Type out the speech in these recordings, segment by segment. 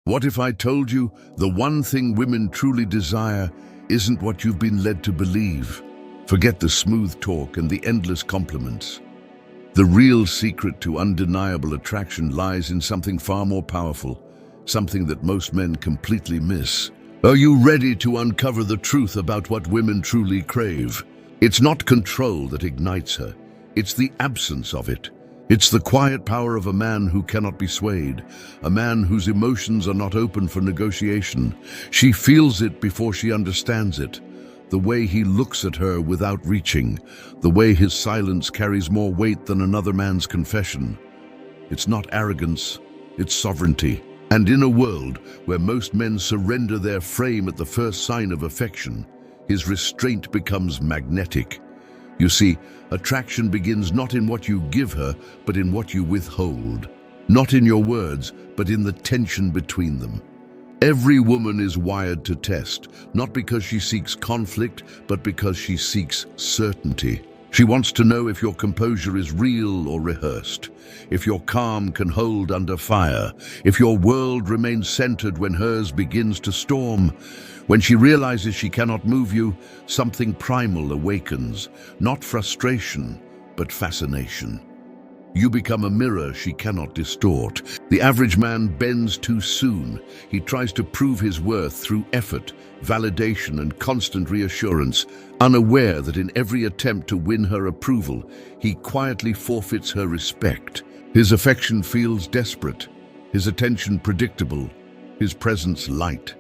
What if I told you the one thing women truly desire isn't what you've been led to believe? Forget the smooth talk and the endless compliments. The real secret to undeniable attraction lies in something far more powerful, something that most men completely miss. Are you ready to uncover the truth about what women truly crave? It's not control that ignites her. It's the absence of it. It's the quiet power of a man who cannot be swayed, a man whose emotions are not open for negotiation. She feels it before she understands it. The way he looks at her without reaching, the way his silence carries more weight than another man's confession. It's not arrogance, it's sovereignty. And in a world where most men surrender their frame at the first sign of affection, his restraint becomes magnetic. You see, attraction begins not in what you give her, but in what you withhold. Not in your words, but in the tension between them. Every woman is wired to test, not because she seeks conflict, but because she seeks certainty. She wants to know if your composure is real or rehearsed, if your calm can hold under fire, if your world remains centered when hers begins to storm. When she realizes she cannot move you, something primal awakens, not frustration, but fascination. You become a mirror she cannot distort. The average man bends too soon. He tries to prove his worth through effort, validation, and constant reassurance, unaware that in every attempt to win her approval, he quietly forfeits her respect. His affection feels desperate, his attention predictable, his presence light.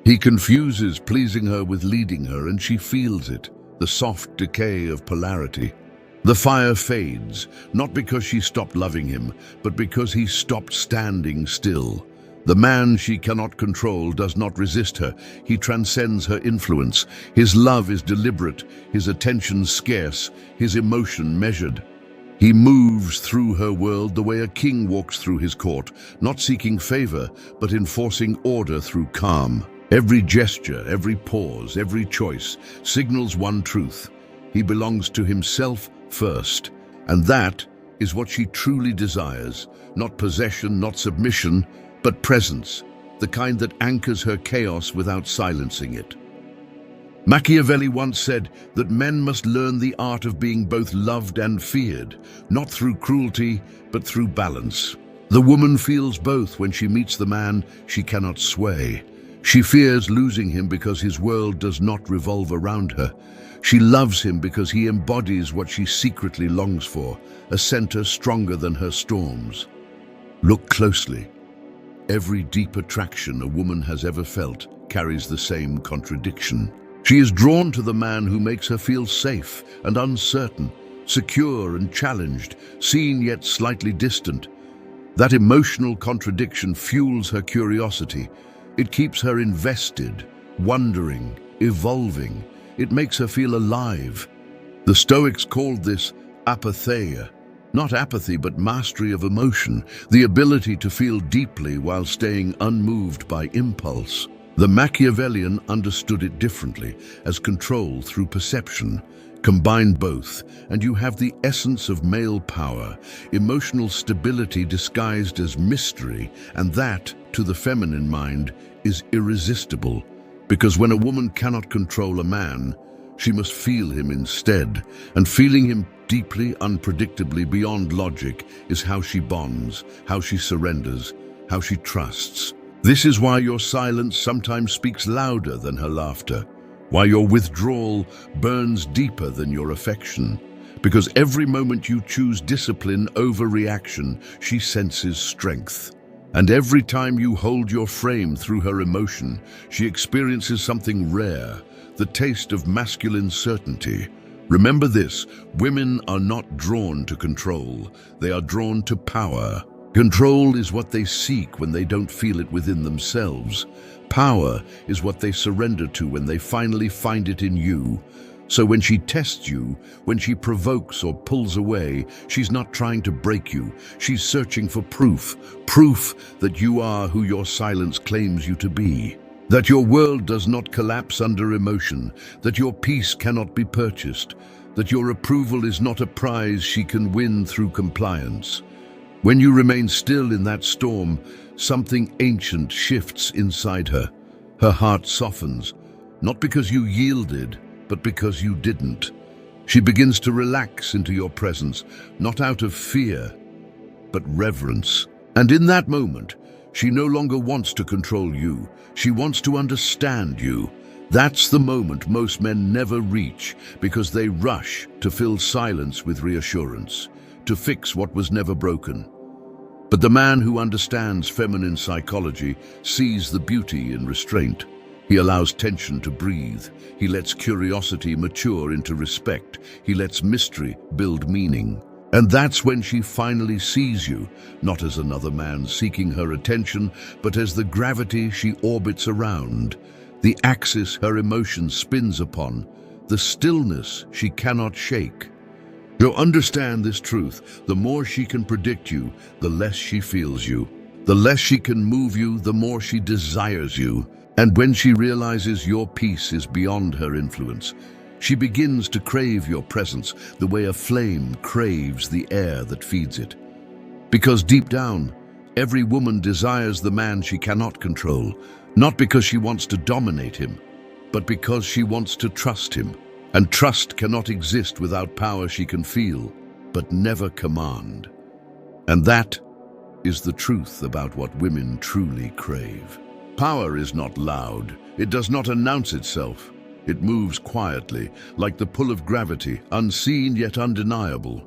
He confuses pleasing her with leading her, and she feels it, the soft decay of polarity. The fire fades, not because she stopped loving him, but because he stopped standing still. The man she cannot control does not resist her. He transcends her influence. His love is deliberate, his attention scarce, his emotion measured. He moves through her world the way a king walks through his court, not seeking favor, but enforcing order through calm. Every gesture, every pause, every choice signals one truth. He belongs to himself first, and that is what she truly desires. Not possession, not submission, but presence, the kind that anchors her chaos without silencing it. Machiavelli once said that men must learn the art of being both loved and feared, not through cruelty, but through balance. The woman feels both when she meets the man she cannot sway. She fears losing him because his world does not revolve around her. She loves him because he embodies what she secretly longs for, a center stronger than her storms. Look closely. Every deep attraction a woman has ever felt carries the same contradiction. She is drawn to the man who makes her feel safe and uncertain, secure and challenged, seen yet slightly distant. That emotional contradiction fuels her curiosity. It keeps her invested, wondering, evolving. It makes her feel alive. The Stoics called this apatheia. Not apathy, but mastery of emotion, the ability to feel deeply while staying unmoved by impulse. The Machiavellian understood it differently, as control through perception. Combine both, and you have the essence of male power, emotional stability disguised as mystery, and that, to the feminine mind, is irresistible. Because when a woman cannot control a man, she must feel him instead, and feeling him deeply, unpredictably, beyond logic, is how she bonds, how she surrenders, how she trusts. This is why your silence sometimes speaks louder than her laughter, why your withdrawal burns deeper than your affection. Because every moment you choose discipline over reaction, she senses strength. And every time you hold your frame through her emotion, she experiences something rare, the taste of masculine certainty. Remember this, women are not drawn to control, they are drawn to power. Control is what they seek when they don't feel it within themselves. Power is what they surrender to when they finally find it in you. So when she tests you, when she provokes or pulls away, she's not trying to break you. She's searching for proof that you are who your silence claims you to be. That your world does not collapse under emotion, that your peace cannot be purchased, that your approval is not a prize she can win through compliance. When you remain still in that storm, something ancient shifts inside her. Her heart softens, not because you yielded, but because you didn't. She begins to relax into your presence, not out of fear, but reverence. And in that moment, she no longer wants to control you. She wants to understand you. That's the moment most men never reach, because they rush to fill silence with reassurance, to fix what was never broken. But the man who understands feminine psychology sees the beauty in restraint. He allows tension to breathe. He lets curiosity mature into respect. He lets mystery build meaning. And that's when she finally sees you, not as another man seeking her attention, but as the gravity she orbits around, the axis her emotion spins upon, the stillness she cannot shake. To understand this truth, the more she can predict you, the less she feels you. The less she can move you, the more she desires you. And when she realizes your peace is beyond her influence, she begins to crave your presence the way a flame craves the air that feeds it. Because deep down, every woman desires the man she cannot control, not because she wants to dominate him, but because she wants to trust him. And trust cannot exist without power she can feel, but never command. And that is the truth about what women truly crave. Power is not loud. It does not announce itself. It moves quietly, like the pull of gravity, unseen yet undeniable.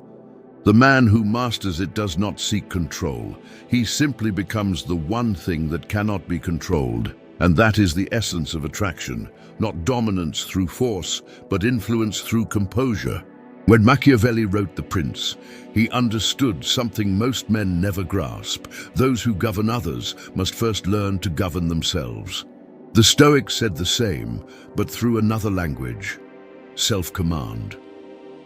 The man who masters it does not seek control. He simply becomes the one thing that cannot be controlled. And that is the essence of attraction, not dominance through force, but influence through composure. When Machiavelli wrote The Prince, he understood something most men never grasp. Those who govern others must first learn to govern themselves. The Stoics said the same, but through another language: self-command.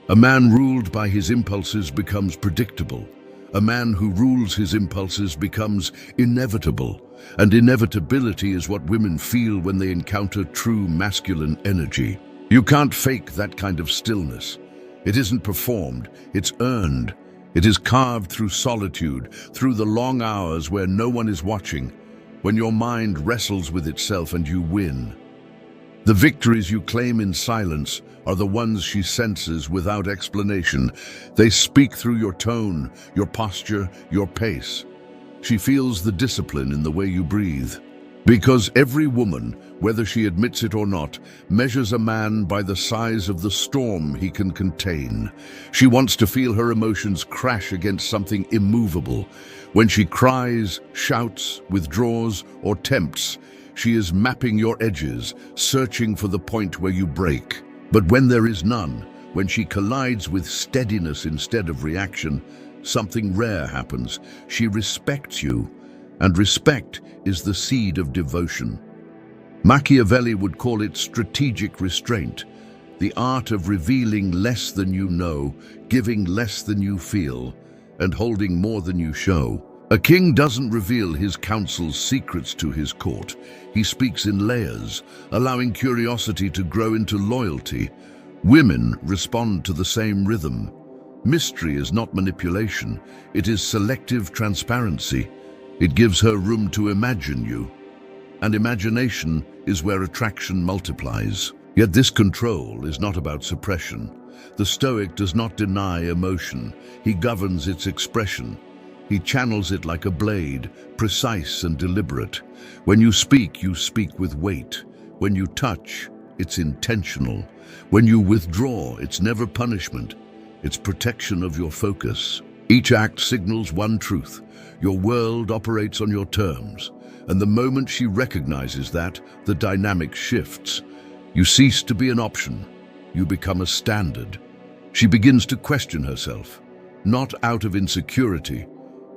A man ruled by his impulses becomes predictable. A man who rules his impulses becomes inevitable. And inevitability is what women feel when they encounter true masculine energy. You can't fake that kind of stillness. It isn't performed, it's earned. It is carved through solitude, through the long hours where no one is watching, when your mind wrestles with itself and you win. The victories you claim in silence are the ones she senses without explanation. They speak through your tone, your posture, your pace. She feels the discipline in the way you breathe. Because every woman, whether she admits it or not, measures a man by the size of the storm he can contain. She wants to feel her emotions crash against something immovable. When she cries, shouts, withdraws, or tempts, she is mapping your edges, searching for the point where you break. But when there is none, when she collides with steadiness instead of reaction, something rare happens. She respects you, and respect is the seed of devotion. Machiavelli would call it strategic restraint, the art of revealing less than you know, giving less than you feel, and holding more than you show. A king doesn't reveal his counsel's secrets to his court. He speaks in layers, allowing curiosity to grow into loyalty. Women respond to the same rhythm. Mystery is not manipulation, it is selective transparency. It gives her room to imagine you. And imagination is where attraction multiplies. Yet this control is not about suppression. The Stoic does not deny emotion. He governs its expression. He channels it like a blade, precise and deliberate. When you speak with weight. When you touch, it's intentional. When you withdraw, it's never punishment. It's protection of your focus. Each act signals one truth. Your world operates on your terms. And the moment she recognizes that, the dynamic shifts. You cease to be an option. You become a standard. She begins to question herself, not out of insecurity,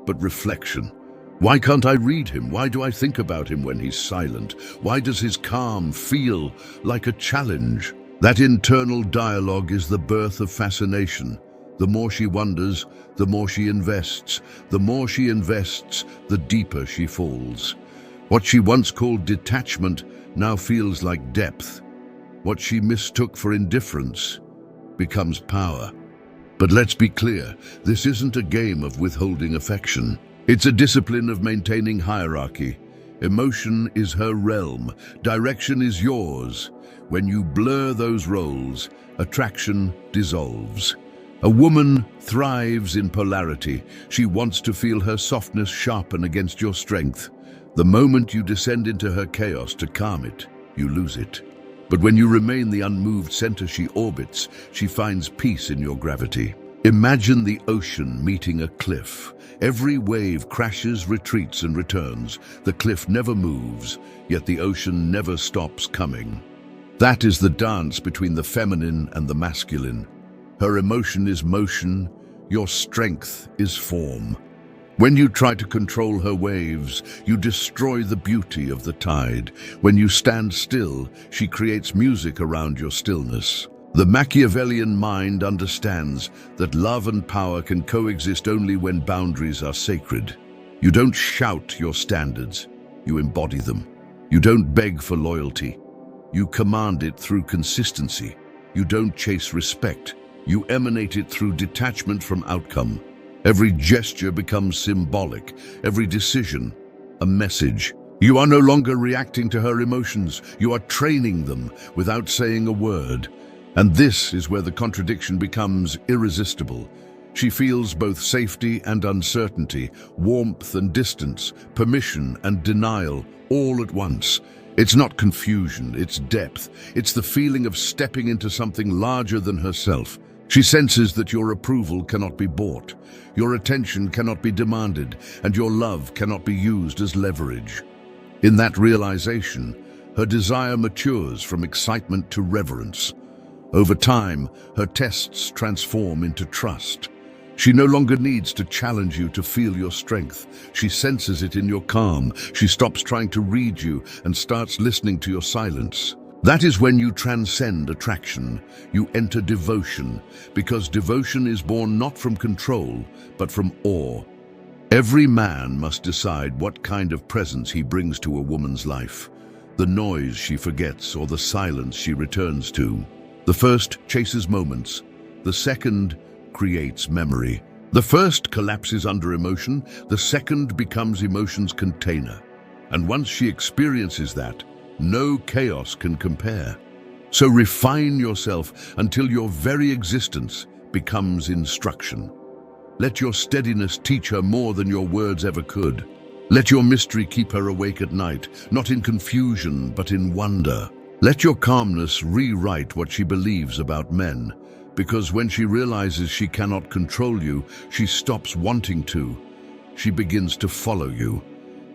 but reflection. Why can't I read him? Why do I think about him when he's silent? Why does his calm feel like a challenge? That internal dialogue is the birth of fascination. The more she wonders, the more she invests. The more she invests, the deeper she falls. What she once called detachment now feels like depth. What she mistook for indifference becomes power. But let's be clear, this isn't a game of withholding affection. It's a discipline of maintaining hierarchy. Emotion is her realm, direction is yours. When you blur those roles, attraction dissolves. A woman thrives in polarity. She wants to feel her softness sharpen against your strength. The moment you descend into her chaos to calm it, you lose it. But when you remain the unmoved center she orbits, she finds peace in your gravity. Imagine the ocean meeting a cliff. Every wave crashes, retreats, and returns. The cliff never moves, yet the ocean never stops coming. That is the dance between the feminine and the masculine. Her emotion is motion, your strength is form. When you try to control her waves, you destroy the beauty of the tide. When you stand still, she creates music around your stillness. The Machiavellian mind understands that love and power can coexist only when boundaries are sacred. You don't shout your standards, you embody them. You don't beg for loyalty, you command it through consistency. You don't chase respect, you emanate it through detachment from outcome. Every gesture becomes symbolic, every decision a message. You are no longer reacting to her emotions, you are training them without saying a word. And this is where the contradiction becomes irresistible. She feels both safety and uncertainty, warmth and distance, permission and denial, all at once. It's not confusion, it's depth. It's the feeling of stepping into something larger than herself. She senses that your approval cannot be bought, your attention cannot be demanded, and your love cannot be used as leverage. In that realization, her desire matures from excitement to reverence. Over time, her tests transform into trust. She no longer needs to challenge you to feel your strength. She senses it in your calm. She stops trying to read you and starts listening to your silence. That is when you transcend attraction. You enter devotion, because devotion is born not from control, but from awe. Every man must decide what kind of presence he brings to a woman's life. The noise she forgets or the silence she returns to. The first chases moments, the second creates memory. The first collapses under emotion, the second becomes emotion's container. And once she experiences that, no chaos can compare. So refine yourself until your very existence becomes instruction. Let your steadiness teach her more than your words ever could. Let your mystery keep her awake at night, not in confusion, but in wonder. Let your calmness rewrite what she believes about men, because when she realizes she cannot control you, she stops wanting to. She begins to follow you.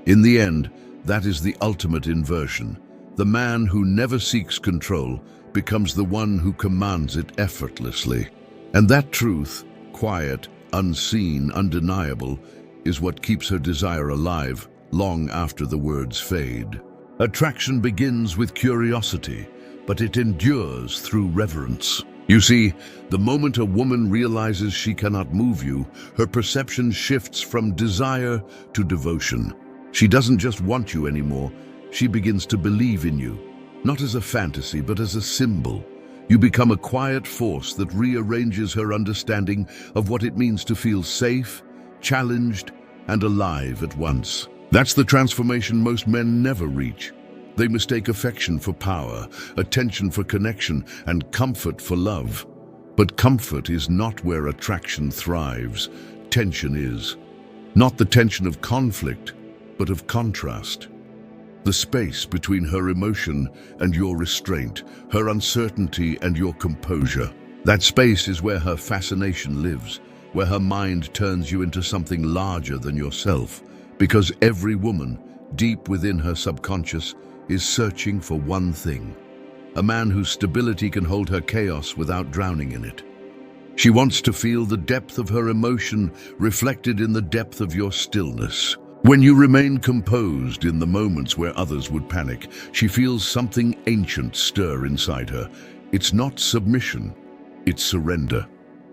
In the end, that is the ultimate inversion. The man who never seeks control becomes the one who commands it effortlessly. And that truth, quiet, unseen, undeniable, is what keeps her desire alive long after the words fade. Attraction begins with curiosity, but it endures through reverence. You see, the moment a woman realizes she cannot move you, her perception shifts from desire to devotion. She doesn't just want you anymore, she begins to believe in you, not as a fantasy, but as a symbol. You become a quiet force that rearranges her understanding of what it means to feel safe, challenged, and alive at once. That's the transformation most men never reach. They mistake affection for power, attention for connection, and comfort for love. But comfort is not where attraction thrives. Tension is. Not the tension of conflict, but of contrast. The space between her emotion and your restraint, her uncertainty and your composure. That space is where her fascination lives, where her mind turns you into something larger than yourself. Because every woman, deep within her subconscious, is searching for one thing. A man whose stability can hold her chaos without drowning in it. She wants to feel the depth of her emotion reflected in the depth of your stillness. When you remain composed in the moments where others would panic, she feels something ancient stir inside her. It's not submission, it's surrender.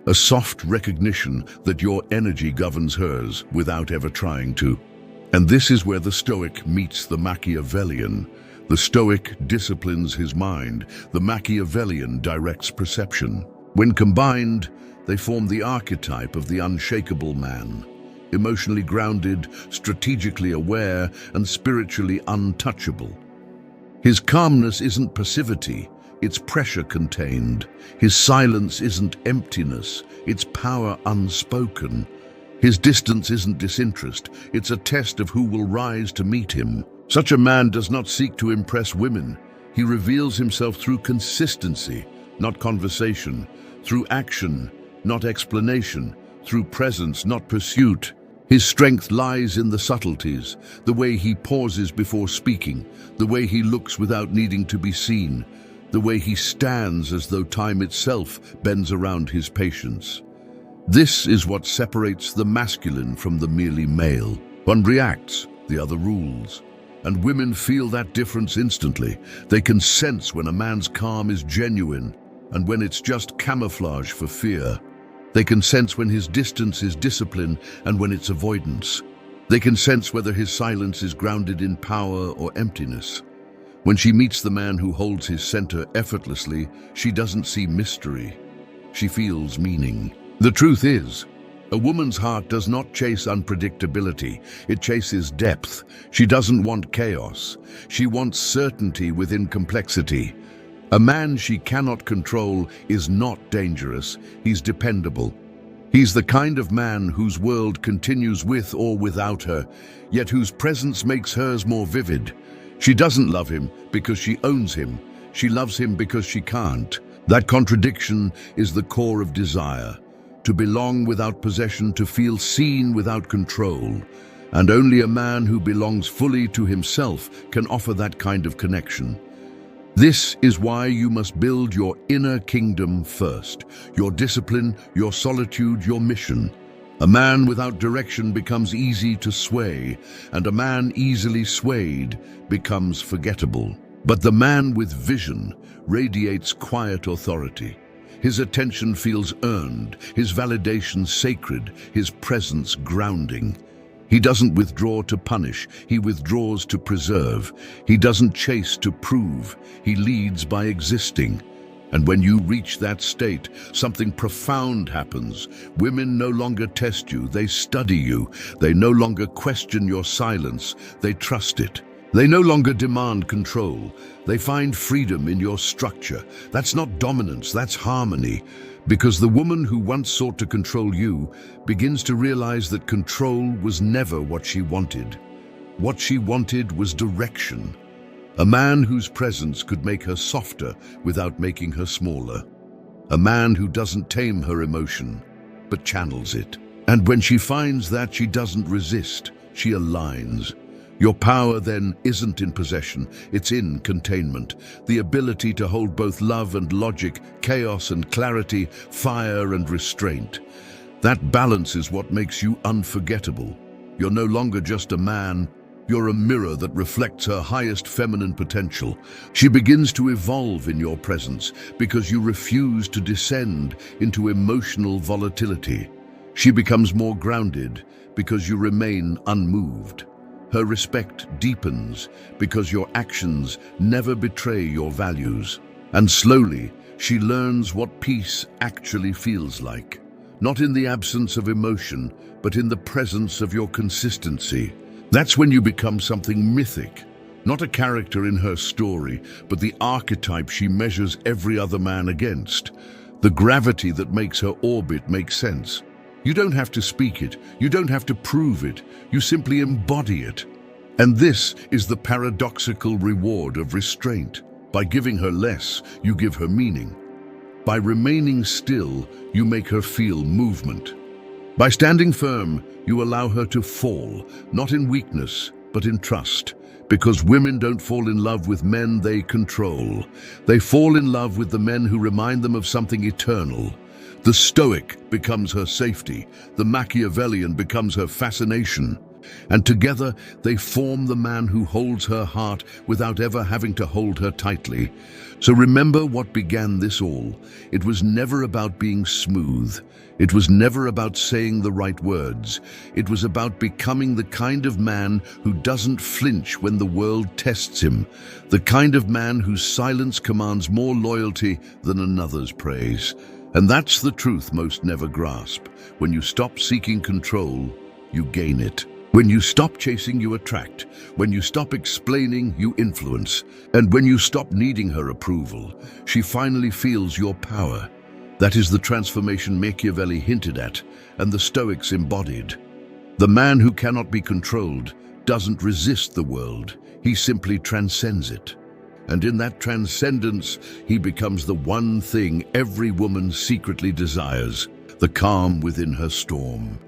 A soft recognition that your energy governs hers without ever trying to. And this is where the Stoic meets the Machiavellian. The Stoic disciplines his mind, the Machiavellian directs perception. When combined, They form the archetype of the unshakable man, emotionally grounded, strategically aware, and spiritually untouchable. His calmness isn't passivity, it's pressure contained. His silence isn't emptiness, it's power unspoken. His distance isn't disinterest, it's a test of who will rise to meet him. Such a man does not seek to impress women. He reveals himself through consistency, not conversation, through action, not explanation, through presence, not pursuit. His strength lies in the subtleties, the way he pauses before speaking, the way he looks without needing to be seen, the way he stands as though time itself bends around his patience. This is what separates the masculine from the merely male. One reacts, the other rules. And women feel that difference instantly. They can sense when a man's calm is genuine and when it's just camouflage for fear. They can sense when his distance is discipline and when it's avoidance. They can sense whether his silence is grounded in power or emptiness. When she meets the man who holds his center effortlessly, she doesn't see mystery. She feels meaning. The truth is, a woman's heart does not chase unpredictability, it chases depth. She doesn't want chaos. She wants certainty within complexity. A man she cannot control is not dangerous, he's dependable. He's the kind of man whose world continues with or without her, yet whose presence makes hers more vivid. She doesn't love him because she owns him. She loves him because she can't. That contradiction is the core of desire. To belong without possession, to feel seen without control. And only a man who belongs fully to himself can offer that kind of connection. This is why you must build your inner kingdom first. Your discipline, your solitude, your mission. A man without direction becomes easy to sway, and a man easily swayed becomes forgettable. But the man with vision radiates quiet authority. His attention feels earned, his validation sacred, his presence grounding. He doesn't withdraw to punish, he withdraws to preserve. He doesn't chase to prove, he leads by existing. And when you reach that state, something profound happens. Women no longer test you, they study you. They no longer question your silence, they trust it. They no longer demand control. They find freedom in your structure. That's not dominance, that's harmony. Because the woman who once sought to control you begins to realize that control was never what she wanted. What she wanted was direction. A man whose presence could make her softer without making her smaller. A man who doesn't tame her emotion, but channels it. And when she finds that, she doesn't resist, she aligns. Your power then isn't in possession, it's in containment. The ability to hold both love and logic, chaos and clarity, fire and restraint. That balance is what makes you unforgettable. You're no longer just a man, you're a mirror that reflects her highest feminine potential. She begins to evolve in your presence because you refuse to descend into emotional volatility. She becomes more grounded because you remain unmoved. Her respect deepens because your actions never betray your values. And slowly, she learns what peace actually feels like. Not in the absence of emotion, but in the presence of your consistency. That's when you become something mythic. Not a character in her story, but the archetype she measures every other man against. The gravity that makes her orbit make sense. You don't have to speak it, you don't have to prove it, you simply embody it. And this is the paradoxical reward of restraint. By giving her less, you give her meaning. By remaining still, you make her feel movement. By standing firm, you allow her to fall, not in weakness, but in trust. Because women don't fall in love with men they control. They fall in love with the men who remind them of something eternal. The Stoic becomes her safety, the Machiavellian becomes her fascination. And together they form the man who holds her heart without ever having to hold her tightly. So remember what began this all. It was never about being smooth. It was never about saying the right words. It was about becoming the kind of man who doesn't flinch when the world tests him. The kind of man whose silence commands more loyalty than another's praise. And that's the truth most never grasp. When you stop seeking control, you gain it. When you stop chasing, you attract. When you stop explaining, you influence. And when you stop needing her approval, she finally feels your power. That is the transformation Machiavelli hinted at, and the Stoics embodied. The man who cannot be controlled doesn't resist the world, he simply transcends it. And in that transcendence, he becomes the one thing every woman secretly desires, the calm within her storm.